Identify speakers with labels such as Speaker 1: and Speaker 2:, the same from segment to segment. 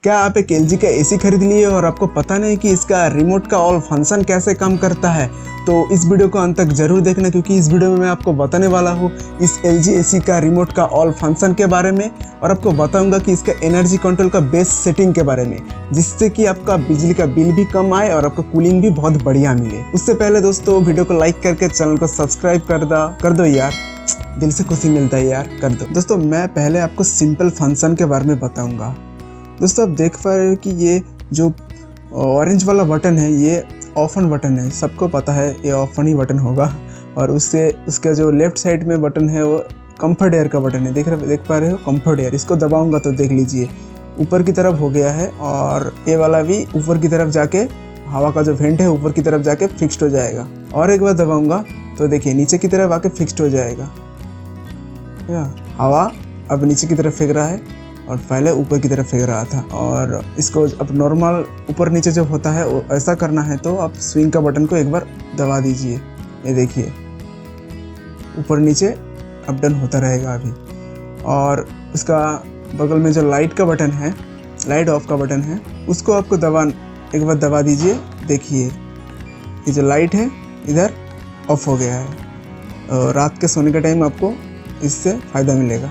Speaker 1: क्या आप एक LG का AC खरीद लिए और आपको पता नहीं कि इसका रिमोट का ऑल फंक्शन कैसे काम करता है? तो इस वीडियो को अंत तक जरूर देखना, क्योंकि इस वीडियो में मैं आपको बताने वाला हूँ इस LG AC का रिमोट का ऑल फंक्शन के बारे में, और आपको बताऊंगा कि इसका एनर्जी कंट्रोल का बेस्ट सेटिंग के बारे में, जिससे कि आपका बिजली का बिल भी कम आए और आपको कूलिंग भी बहुत बढ़िया मिले। उससे पहले दोस्तों वीडियो को लाइक करके चैनल को सब्सक्राइब कर दो यार, दिल से खुशी मिलता है यार, कर दो। दोस्तों मैं पहले आपको सिंपल फंक्शन के बारे में बताऊंगा। दोस्तों आप देख पा रहे हो कि ये जो ऑरेंज वाला बटन है ये ऑफ ऑन बटन है, सबको पता है ये ऑफ ऑन ही बटन होगा। और उससे उसका जो लेफ्ट साइड में बटन है वो कंफर्ट एयर का बटन है, देख पा रहे हो कंफर्ट एयर। इसको दबाऊंगा तो देख लीजिए ऊपर की तरफ हो गया है, और ये वाला भी ऊपर की तरफ जाके हवा का जो वेंट है ऊपर की तरफ जाके फिक्स्ड हो जाएगा। और एक बार दबाऊंगा तो देखिए नीचे की तरफ आके फिक्स्ड हो जाएगा। हवा अब नीचे की तरफ फेंक रहा है और पहले ऊपर की तरफ फेंक रहा था। और इसको अब नॉर्मल ऊपर नीचे जब होता है वो ऐसा करना है तो आप स्विंग का बटन को एक बार दबा दीजिए, ये देखिए ऊपर नीचे अप डाउन होता रहेगा अभी। और उसका बगल में जो लाइट का बटन है, लाइट ऑफ का बटन है, उसको आपको एक बार दबा दीजिए। देखिए ये जो लाइट है इधर ऑफ हो गया है, और रात के सोने के टाइम आपको इससे फ़ायदा मिलेगा।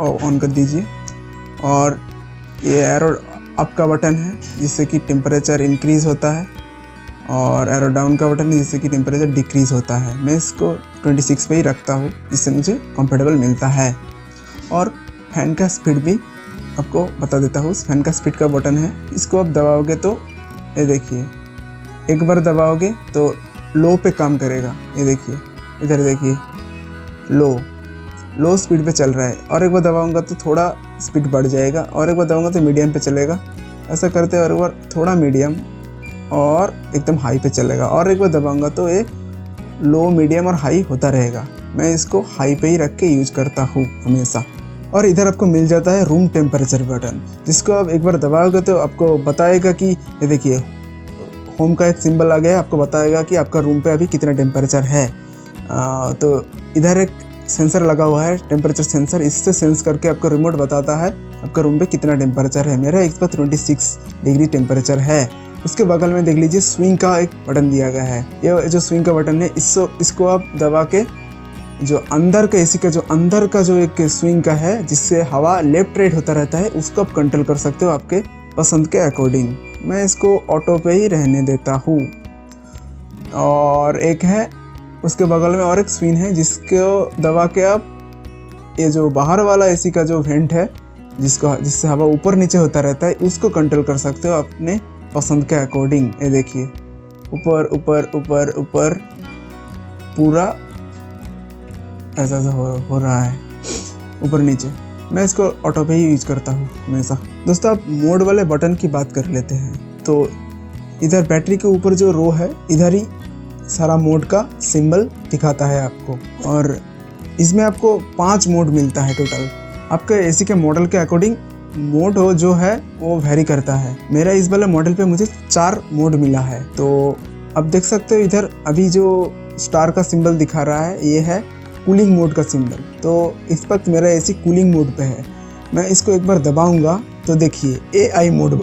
Speaker 1: और ऑन कर दीजिए। और ये एरो अप का बटन है जिससे कि टेम्परेचर इंक्रीज़ होता है, और एरो डाउन का बटन है जिससे कि टेम्परेचर डिक्रीज़ होता है। मैं इसको 26 पे ही रखता हूँ, जिससे मुझे कंफर्टेबल मिलता है। और फैन का स्पीड भी आपको बता देता हूँ। फैन का स्पीड का बटन है, इसको आप दबाओगे तो ये देखिए एक बार दबाओगे तो लो पे काम करेगा। ये देखिए इधर देखिए लो स्पीड पे चल रहा है, और एक बार दबाऊंगा तो थोड़ा स्पीड बढ़ जाएगा, और एक बार दबाऊंगा तो मीडियम पे चलेगा। ऐसा करते हैं, और एक बार थोड़ा मीडियम और एकदम हाई पे चलेगा, और एक बार दबाऊंगा तो ये लो मीडियम और हाई होता रहेगा। मैं इसको हाई पे ही रख के यूज करता हूँ हमेशा। और इधर आपको मिल जाता है रूम टेम्परेचर बटन, जिसको आप एक बार दबाओगे तो आपको बताएगा कि ये देखिए होम का एक सिंबल आ गया, आपको बताएगा कि आपका रूम पे अभी कितना टेम्परेचर है। तो इधर एक सेंसर लगा हुआ है, टेम्परेचर सेंसर, इससे सेंस करके आपको रिमोट बताता है आपका रूम पे कितना टेम्परेचर है। मेरा 126 डिग्री टेम्परेचर है। उसके बगल में देख लीजिए स्विंग का एक बटन दिया गया है। ये जो स्विंग का बटन है इसको आप दबा के जो अंदर का AC का जो अंदर का जो एक स्विंग का है जिससे हवा लेफ्ट राइट होता रहता है, उसको आप कंट्रोल कर सकते हो आपके पसंद के अकॉर्डिंग। मैं इसको ऑटो पे ही रहने देता हूँ। और एक है उसके बगल में और एक स्विंग है जिसको दबा के आप ये जो बाहर वाला AC का जो वेंट है जिससे हवा ऊपर नीचे होता रहता है, उसको कंट्रोल कर सकते हो अपने पसंद के अकॉर्डिंग। ये देखिए ऊपर ऊपर ऊपर ऊपर पूरा ऐसा हो रहा है, ऊपर नीचे। मैं इसको ऑटो पे ही यूज करता हूँ हमेशा। दोस्तों आप मोड वाले बटन की बात कर लेते हैं, तो इधर बैटरी के ऊपर जो रो है इधर ही सारा मोड का सिंबल दिखाता है आपको। और इसमें आपको 5 मोड मिलता है टोटल। आपके AC के मॉडल के अकॉर्डिंग मोड जो है वो वेरी करता है। मेरा इस वाले मॉडल पे मुझे 4 मोड मिला है। तो अब देख सकते हो इधर अभी जो स्टार का सिंबल दिखा रहा है ये है कूलिंग मोड का सिंबल। तो इस वक्त मेरा AC कूलिंग मोड पे है। मैं इसको एक बार दबाऊंगा तो देखिए AI मोड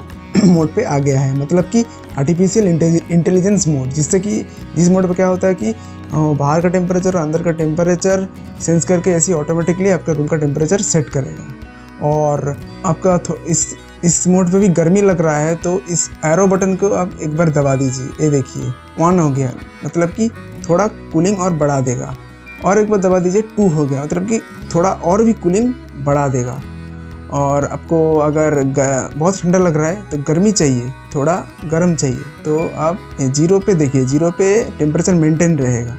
Speaker 1: पे आ गया है, मतलब कि आर्टिफिशियल इंटेलिजेंस मोड, जिससे कि जिस मोड पे क्या होता है कि बाहर का टेम्परेचर और अंदर का टेम्परेचर सेंस करके ऐसे ऑटोमेटिकली आपका रूम का टेम्परेचर सेट करेगा। और आपका इस मोड पे भी गर्मी लग रहा है तो इस एरो बटन को आप एक बार दबा दीजिए। ये देखिए 1 हो गया, मतलब कि थोड़ा कूलिंग और बढ़ा देगा। और एक बार दबा दीजिए 2 हो गया, मतलब कि थोड़ा और भी कूलिंग बढ़ा देगा। और आपको अगर बहुत ठंडा लग रहा है तो गर्मी चाहिए, थोड़ा गर्म चाहिए, तो आप 0 पे देखिए, 0 पे टेम्परेचर मेंटेन रहेगा।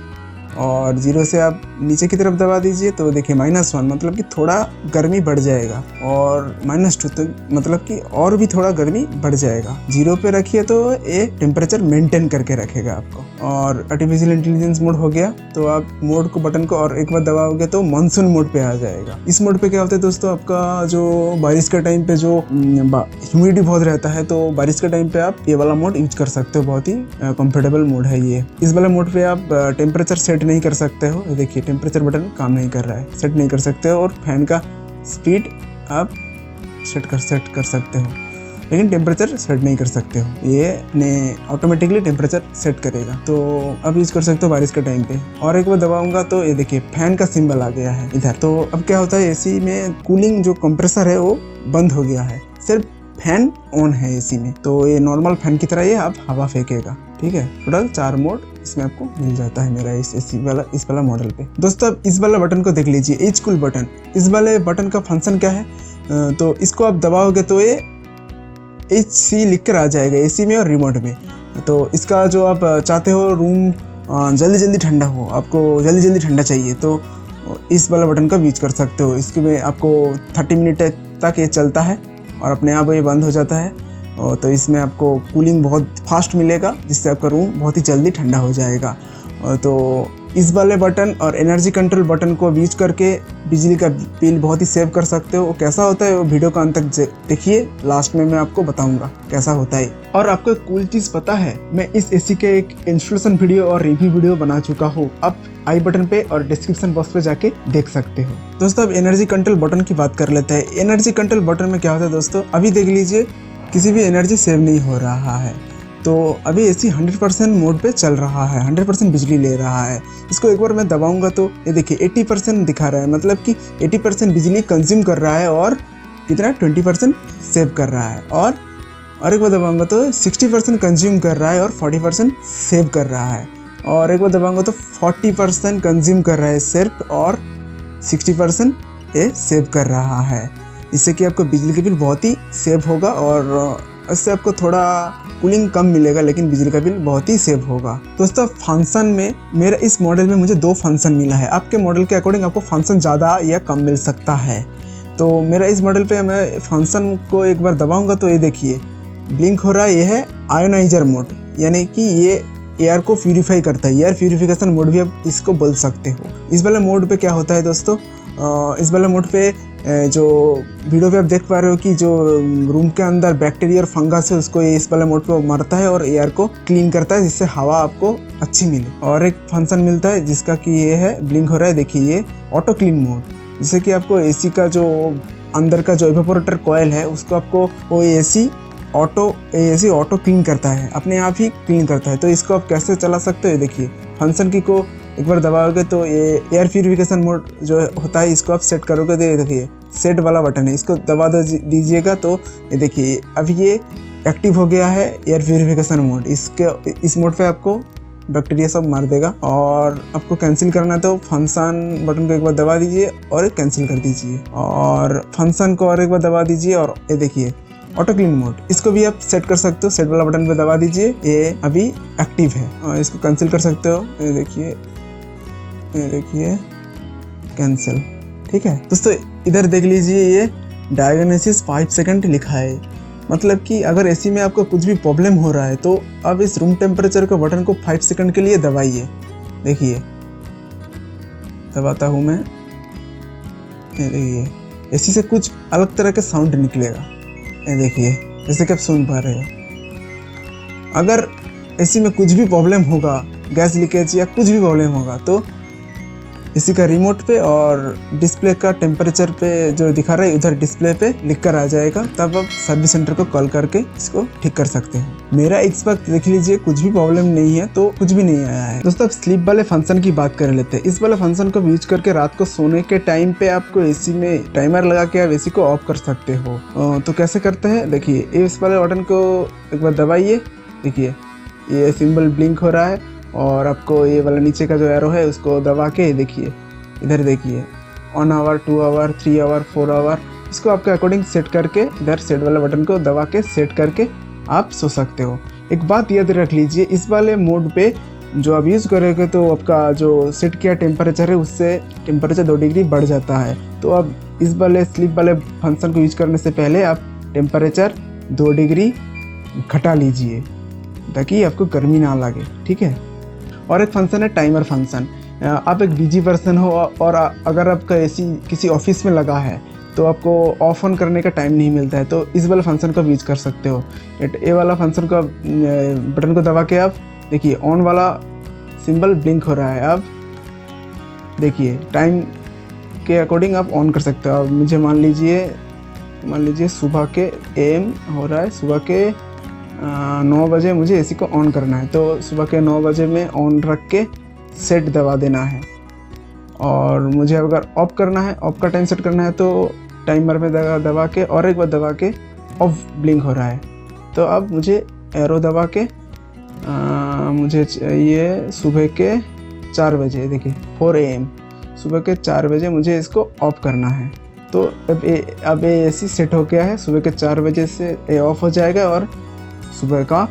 Speaker 1: और 0 से आप नीचे की तरफ दबा दीजिए तो देखिए -1, मतलब कि थोड़ा गर्मी बढ़ जाएगा। और -2 तो मतलब कि और भी थोड़ा गर्मी बढ़ जाएगा। 0 पे रखिए तो ये टेम्परेचर मेंटेन करके रखेगा आपको। और आर्टिफिशियल इंटेलिजेंस मोड हो गया, तो आप मोड को बटन को और एक बार दबाओगे तो मानसून मोड पे आ जाएगा। इस मोड पे क्या होता है दोस्तों, आपका जो बारिश के टाइम पे जो ह्यूमिडिटी बहुत रहता है, तो बारिश के टाइम पे आप ये वाला मोड यूज कर सकते हो। बहुत ही कंफर्टेबल मोड है ये। इस वाला मोड पे आप टेम्परेचर सेट नहीं कर सकते हो। देखिए टेम्परेचर बटन काम नहीं कर रहा है, सेट नहीं कर सकते हो। और फैन का स्पीड आप सेट कर सकते हो, लेकिन टेम्परेचर सेट नहीं कर सकते हो। ये ने ऑटोमेटिकली टेम्परेचर सेट करेगा। तो अब यूज़ कर सकते हो बारिश के टाइम पे। और एक बार दबाऊंगा तो ये देखिए फैन का सिंबल आ गया है इधर। तो अब क्या होता है, एसी में कूलिंग जो कंप्रेसर है वो बंद हो गया है, सिर्फ फैन ऑन है एसी में। तो ये नॉर्मल फैन की तरह ये अब हवा फेंकेगा। ठीक है, टोटल 4 मोड इसमें आपको मिल जाता है मेरा इस वाला मॉडल पे। दोस्तों अब इस वाला बटन को देख लीजिए, एज कूल बटन। इस वाले बटन का फंक्शन क्या है, तो इसको आप दबाओगे तो ये AC लिख कर आ जाएगा एसी में और रिमोट में। तो इसका जो आप चाहते हो रूम जल्दी ठंडा हो, आपको जल्दी ठंडा चाहिए, तो इस वाला बटन का यूज कर सकते हो। इसके में आपको 30 मिनट तक ये चलता है और अपने आप ये बंद हो जाता है। तो इसमें आपको कूलिंग बहुत फास्ट मिलेगा, जिससे आपका रूम बहुत ही जल्दी ठंडा हो जाएगा। तो इस वाले बटन और एनर्जी कंट्रोल बटन को यूज करके बिजली का बिल बहुत ही सेव कर सकते हो। वो कैसा होता है वो वीडियो का अंत तक देखिए, लास्ट में मैं आपको बताऊंगा कैसा होता है। और आपको एक कूल चीज़ पता है, मैं इस एसी के एक इंस्टॉलेशन वीडियो और रिव्यू वीडियो बना चुका हूँ। आप आई बटन पे और डिस्क्रिप्शन बॉक्स पे जाके देख सकते हो। दोस्तों अब एनर्जी कंट्रोल बटन की बात कर लेते हैं। एनर्जी कंट्रोल बटन में क्या होता है दोस्तों, अभी देख लीजिए किसी भी एनर्जी सेव नहीं हो रहा है। तो अभी एसी 100% मोड पे चल रहा है, 100% बिजली ले रहा है। इसको एक बार मैं दबाऊंगा तो ये देखिए 80% दिखा रहा है, मतलब कि 80% बिजली कंज्यूम कर रहा है और कितना 20% सेव कर रहा है। और एक बार दबाऊंगा तो 60% कंज्यूम कर रहा है और 40% सेव कर रहा है। और एक बार दबाऊंगा तो 40% कंज्यूम कर रहा है सिर्फ और 60% ये सेव कर रहा है। इससे कि आपको बिजली का बिल बहुत ही सेव होगा और इससे आपको थोड़ा कूलिंग कम मिलेगा, लेकिन बिजली का बिल बहुत ही सेव होगा। दोस्तों फंक्शन में मेरा इस मॉडल में मुझे 2 फंक्शन मिला है। आपके मॉडल के अकॉर्डिंग आपको फंक्शन ज़्यादा या कम मिल सकता है। तो मेरा इस मॉडल पे मैं फंक्शन को एक बार दबाऊंगा तो ये देखिए ब्लिंक हो रहा है। ये है आयोनाइजर मोड, यानी कि ये एयर को प्यूरीफाई करता है। एयर प्यूरीफिकेशन मोड भी आप इसको बोल सकते हो। इस वाले मोड पे क्या होता है दोस्तों, इस वाले मोड पे जो वीडियो पे आप देख पा रहे हो कि जो रूम के अंदर बैक्टीरिया और फंगस है उसको ये इस वाले मोड पे मारता है और एयर को क्लीन करता है, जिससे हवा आपको अच्छी मिले। और एक फंक्शन मिलता है जिसका कि ये है ब्लिंक हो रहा है, देखिए ये ऑटो क्लीन मोड, जिससे कि आपको एसी का जो अंदर का जो इवेपोरेटर कॉइल है उसको आपको वो एसी ऑटो क्लीन करता है, अपने आप ही क्लीन करता है। तो इसको आप कैसे चला सकते हो, देखिए फंक्शन की को एक बार दबाओगे तो ये एयर प्यूरिफिकेशन मोड जो होता है इसको आप सेट करोगे तो ये देखिए सेट वाला बटन है, इसको दबा दीजिएगा तो ये देखिए अब ये एक्टिव हो गया है एयर प्यूरिफिकेशन मोड। इस मोड पे आपको बैक्टीरिया सब मार देगा। और आपको कैंसिल करना है तो फंक्शन बटन को एक बार दबा दीजिए और कैंसिल कर दीजिए, और फंक्शन को और एक बार दबा दीजिए और ये देखिए ऑटो क्लीन मोड, इसको भी आप सेट कर सकते हो। सेट वाला बटन पे दबा दीजिए, ये अभी एक्टिव है और इसको कैंसिल कर सकते हो। ये देखिए कैंसिल। ठीक है दोस्तों, इधर देख लीजिए ये डायग्नोसिस 5 सेकंड लिखा है, मतलब कि अगर एसी में आपको कुछ भी प्रॉब्लम हो रहा है तो अब इस रूम टेम्परेचर के बटन को 5 सेकंड के लिए दबाइए। देखिए दबाता हूँ मैं, ये देखिए एसी से कुछ अलग तरह के साउंड निकलेगा। ये देखिए जैसे कि आप सुन पा रहे हो। अगर एसी में कुछ भी प्रॉब्लम होगा, गैस लीकेज या कुछ भी प्रॉब्लम होगा, तो इसी का रिमोट पे और डिस्प्ले का टेम्परेचर पे जो दिखा रहा है उधर डिस्प्ले पे लिख कर आ जाएगा, तब आप सर्विस सेंटर को कॉल करके इसको ठीक कर सकते हैं। मेरा इस वक्त देख लीजिए कुछ भी प्रॉब्लम नहीं है, तो कुछ भी नहीं आया है। दोस्तों अब स्लीप वाले फंक्शन की बात कर लेते हैं। इस वाले फंक्शन को यूज करके रात को सोने के टाइम पे आपको एसी में टाइमर लगा के आप एसी को ऑफ कर सकते हो। तो कैसे करते हैं, देखिए इस वाले बटन को एक बार दबाइए, देखिए ये सिंबल ब्लिंक हो रहा है और आपको ये वाला नीचे का जो एरो है उसको दबा के देखिए, इधर देखिए 1 आवर 2 आवर 3 आवर 4 आवर, इसको आपके अकॉर्डिंग सेट करके इधर सेट वाले बटन को दबा के सेट करके आप सो सकते हो। एक बात याद रख लीजिए, इस वाले मोड पे जो आप यूज़ करोगे तो आपका जो सेट किया टेम्परेचर है उससे टेम्परेचर 2 डिग्री बढ़ जाता है। तो अब इस वाले स्लीप वाले फंक्शन को यूज करने से पहले आप टेम्परेचर 2 डिग्री घटा लीजिए ताकि आपको गर्मी ना लगे। ठीक है, और एक फंक्शन है टाइमर फंक्शन। आप एक बिजी पर्सन हो और अगर आपका एसी किसी ऑफिस में लगा है तो आपको ऑफ ऑन करने का टाइम नहीं मिलता है, तो इस वाला फंक्शन का यूज कर सकते हो। ये वाला फंक्शन का बटन को दबा के आप देखिए ऑन वाला सिंबल ब्लिंक हो रहा है। अब देखिए टाइम के अकॉर्डिंग आप ऑन कर सकते हो। अब मुझे मान लीजिए मान लीजिए सुबह के एम हो रहा है, सुबह के 9 बजे मुझे एसी को ऑन करना है, तो सुबह के 9 बजे में ऑन रख के सेट दबा देना है। और मुझे अगर ऑफ करना है, ऑफ का टाइम सेट करना है, तो टाइमर में दबा के और एक बार दबा के ऑफ ब्लिंक हो रहा है। तो अब मुझे एरो दबा के मुझे ये सुबह के 4 बजे, देखिए 4 AM, सुबह के 4 बजे मुझे इसको ऑफ करना है। तो अब ये एसी सेट हो गया है, सुबह के 4 बजे से ये ऑफ हो जाएगा और सुबह का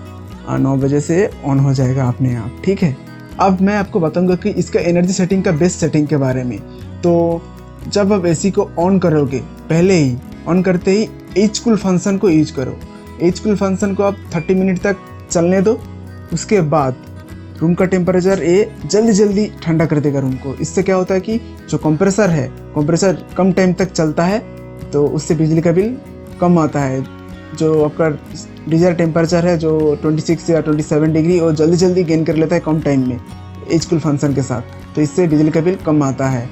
Speaker 1: 9 बजे से ऑन हो जाएगा अपने आप, ठीक है। अब मैं आपको बताऊंगा कि इसका एनर्जी सेटिंग का बेस्ट सेटिंग के बारे में। तो जब आप एसी को ऑन करोगे, पहले ही ऑन करते ही एज कूल फंक्शन को यूज करो। एज कूल फंक्शन को आप 30 मिनट तक चलने दो। उसके बाद रूम का टेम्परेचर ये जल्दी जल्दी ठंडा कर देगा रूम को। इससे क्या होता है कि जो कंप्रेसर है, कंप्रेसर कम टाइम तक चलता है, तो उससे बिजली का बिल कम आता है। जो आपका डिजायर टेम्परेचर है जो 26 या 27 डिग्री, वो जल्दी जल्दी गेन कर लेता है कम टाइम में एज कूल फंक्शन के साथ, तो इससे बिजली का बिल कम आता है।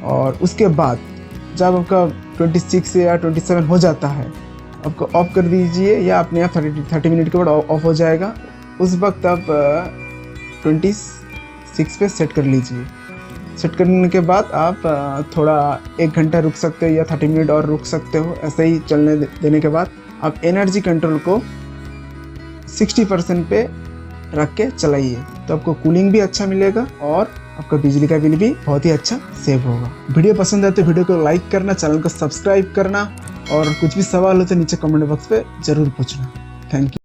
Speaker 1: और उसके बाद जब आपका 26 या 27 हो जाता है, आपको ऑफ कर दीजिए या अपने आप 30 मिनट के बाद ऑफ हो जाएगा। उस वक्त आप 26 पे सेट कर लीजिए। सेट करने के बाद आप थोड़ा 1 घंटा रुक सकते हो या 30 मिनट और रुक सकते हो। ऐसे ही चलने देने के बाद आप एनर्जी कंट्रोल को 60% पे रख के चलाइए, तो आपको कूलिंग भी अच्छा मिलेगा और आपका बिजली का बिल भी बहुत ही अच्छा सेव होगा। वीडियो पसंद आए तो वीडियो को लाइक करना, चैनल को सब्सक्राइब करना, और कुछ भी सवाल हो तो नीचे कमेंट बॉक्स पे ज़रूर पूछना। Thank you.